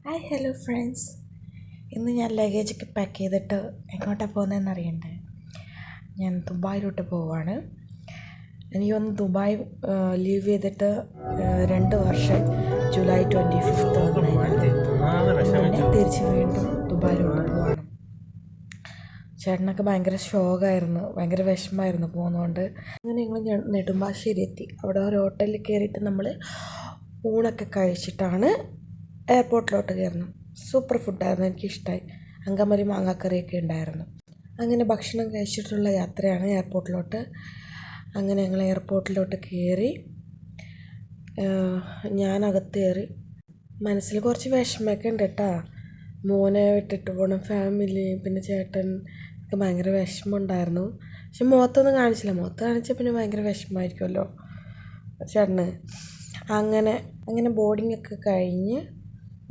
Hi hello friends. ഇന്ന് ഞാൻ ലഗേജൊക്കെ pack ചെയ്തിട്ട് എങ്ങോട്ടാണ് പോകുന്നതെന്ന് അറിയണ്ടേ? ഞാൻ ദുബായിലോട്ട് പോവാണ്. എനിക്കൊന്ന് ദുബായ് ലീവ് ചെയ്തിട്ട് 2 വർഷം ജൂലൈ 25 വന്നു കഴിഞ്ഞാൽ തിരിച്ച് വീണ്ടും ദുബായിലോട്ട് പോവാണ്. ചേട്ടനൊക്കെ ഭയങ്കര ഷോക്കായിരുന്നു, ഭയങ്കര വിഷമമായിരുന്നു പോകുന്നതുകൊണ്ട്. അങ്ങനെ ഞങ്ങൾ നെടുമ്പാശ്ശേരി എത്തി. അവിടെ ഒരു ഹോട്ടലിൽ കയറിയിട്ട് നമ്മൾ ഊണൊക്കെ കഴിച്ചിട്ടാണ് എയർപോർട്ടിലോട്ട് കയറുന്നു. സൂപ്പർ ഫുഡായിരുന്നു, എനിക്കിഷ്ടമായി. അങ്കമലി മാങ്ങാക്കറിയൊക്കെ ഉണ്ടായിരുന്നു. അങ്ങനെ ഭക്ഷണം കഴിച്ചിട്ടുള്ള യാത്രയാണ് എയർപോർട്ടിലോട്ട്. അങ്ങനെ ഞങ്ങൾ എയർപോർട്ടിലോട്ട് കയറി. ഞാനകത്ത് കയറി. മനസ്സിൽ കുറച്ച് വിഷമമൊക്കെ ഉണ്ട് കേട്ടോ. മോനെ വിട്ടിട്ട് പോകണം, ഫാമിലി, പിന്നെ ചേട്ടൻ ഒക്കെ ഭയങ്കര വിഷമമുണ്ടായിരുന്നു. പക്ഷെ മുഖത്തൊന്നും കാണിച്ചില്ല. മുഖത്ത് കാണിച്ചാൽ പിന്നെ ഭയങ്കര വിഷമമായിരിക്കുമല്ലോ ചേട്ടന്. അങ്ങനെ ബോർഡിങ്ങൊക്കെ കഴിഞ്ഞ്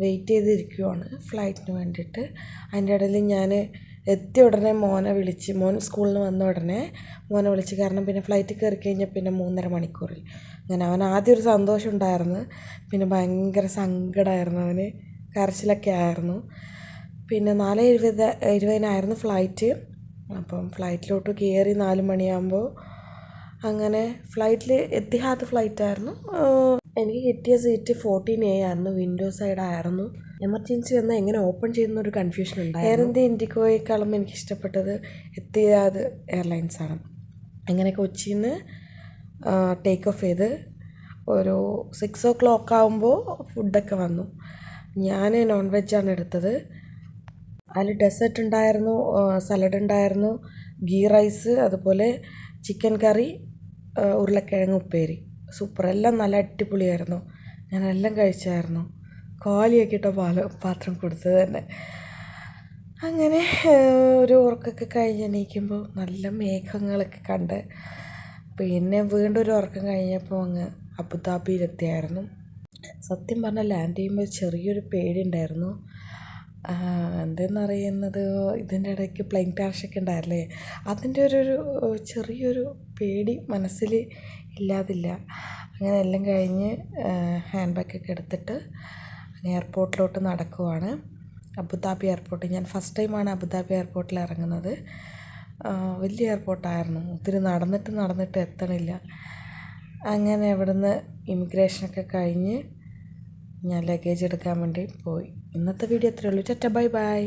വെയിറ്റ് ചെയ്തിരിക്കുവാണ് ഫ്ലൈറ്റിന് വേണ്ടിയിട്ട്. അതിൻ്റെ ഇടയിൽ ഞാൻ എത്തിയ ഉടനെ മോൻ സ്കൂളിൽ നിന്ന് വന്ന ഉടനെ മോനെ വിളിച്ച്. കാരണം പിന്നെ ഫ്ലൈറ്റിൽ കയറി കഴിഞ്ഞാൽ പിന്നെ 3.5 മണിക്കൂറിൽ. അങ്ങനെ അവൻ ആദ്യം ഒരു സന്തോഷം ഉണ്ടായിരുന്നു, പിന്നെ ഭയങ്കര സങ്കടമായിരുന്നു, അവന് കരച്ചിലൊക്കെ ആയിരുന്നു. പിന്നെ 4:20 ഫ്ലൈറ്റ്. അപ്പം ഫ്ലൈറ്റിലോട്ട് കയറി 4 മണിയാകുമ്പോൾ. അങ്ങനെ ഫ്ലൈറ്റിൽ എത്തിഹാദ് ഫ്ലൈറ്റായിരുന്നു. എനിക്ക് കിട്ടിയ സീറ്റ് 14A ആയിരുന്നു, വിൻഡോ സൈഡായിരുന്നു. എമർജൻസി വന്നാൽ എങ്ങനെ ഓപ്പൺ ചെയ്യുന്നൊരു കൺഫ്യൂഷൻ ഉണ്ടായിരുന്നു. എയർ ഇന്ത്യ ഇൻഡിഗോയേക്കാളും എനിക്കിഷ്ടപ്പെട്ടത് എത്തിഹാദ് എയർലൈൻസാണ്. അങ്ങനെ കൊച്ചിയിൽ നിന്ന് ടേക്ക് ഓഫ് ചെയ്ത് ഒരു 6 o'clock ആകുമ്പോൾ ഫുഡൊക്കെ വന്നു. ഞാൻ നോൺ വെജാണ് എടുത്തത്. അതിൽ ഡെസേർട്ട് ഉണ്ടായിരുന്നു, സലഡ് ഉണ്ടായിരുന്നു, ഗീ റൈസ്, അതുപോലെ ചിക്കൻ കറി, ഉരുളക്കിഴങ്ങ് ഉപ്പേരി. സൂപ്പർ, എല്ലാം നല്ല അടിപൊളിയായിരുന്നു. ഞാനെല്ലാം കഴിച്ചായിരുന്നു. കാലിയൊക്കെ ഇട്ട പാത്രം കൊടുത്തത് തന്നെ. അങ്ങനെ ഒരു ഉറക്കമൊക്കെ കഴിഞ്ഞ് എണീക്കുമ്പോൾ നല്ല മേഘങ്ങളൊക്കെ കണ്ട് പിന്നെ വീണ്ടും ഒരു ഉറക്കം കഴിഞ്ഞപ്പോൾ അങ്ങ് അബുദാബിയിലെത്തിയായിരുന്നു. സത്യം പറഞ്ഞാൽ ലാൻഡ് ചെയ്യുമ്പോൾ ചെറിയൊരു പേടിയുണ്ടായിരുന്നു. എന്തെന്നറിയുന്നത്, ഇതിൻ്റെ ഇടയ്ക്ക് പ്ലെയിൻ ക്രാഷൊക്കെ ഉണ്ടായില്ലേ, അതിൻ്റെ ഒരു ചെറിയൊരു പേടി മനസ്സിൽ ഇല്ലാതില്ല. അങ്ങനെ എല്ലാം കഴിഞ്ഞ് ഹാൻഡ് ബാഗൊക്കെ എടുത്തിട്ട് എയർപോർട്ടിലോട്ട് നടക്കുവാണ്. Abu Dhabi airport. ഞാൻ ഫസ്റ്റ് ടൈമാണ് അബുദാബി എയർപോർട്ടിൽ ഇറങ്ങുന്നത്. വലിയ എയർപോർട്ടായിരുന്നു, ഒത്തിരി നടന്നിട്ട് എത്തണില്ല. അങ്ങനെ അവിടുന്ന് ഇമിഗ്രേഷനൊക്കെ കഴിഞ്ഞ് ഞാൻ ലഗേജ് എടുക്കാൻ വേണ്ടി പോയി. ഇന്നത്തെ വീഡിയോ അത്രയേ ഉള്ളൂ. Tata, bye bye.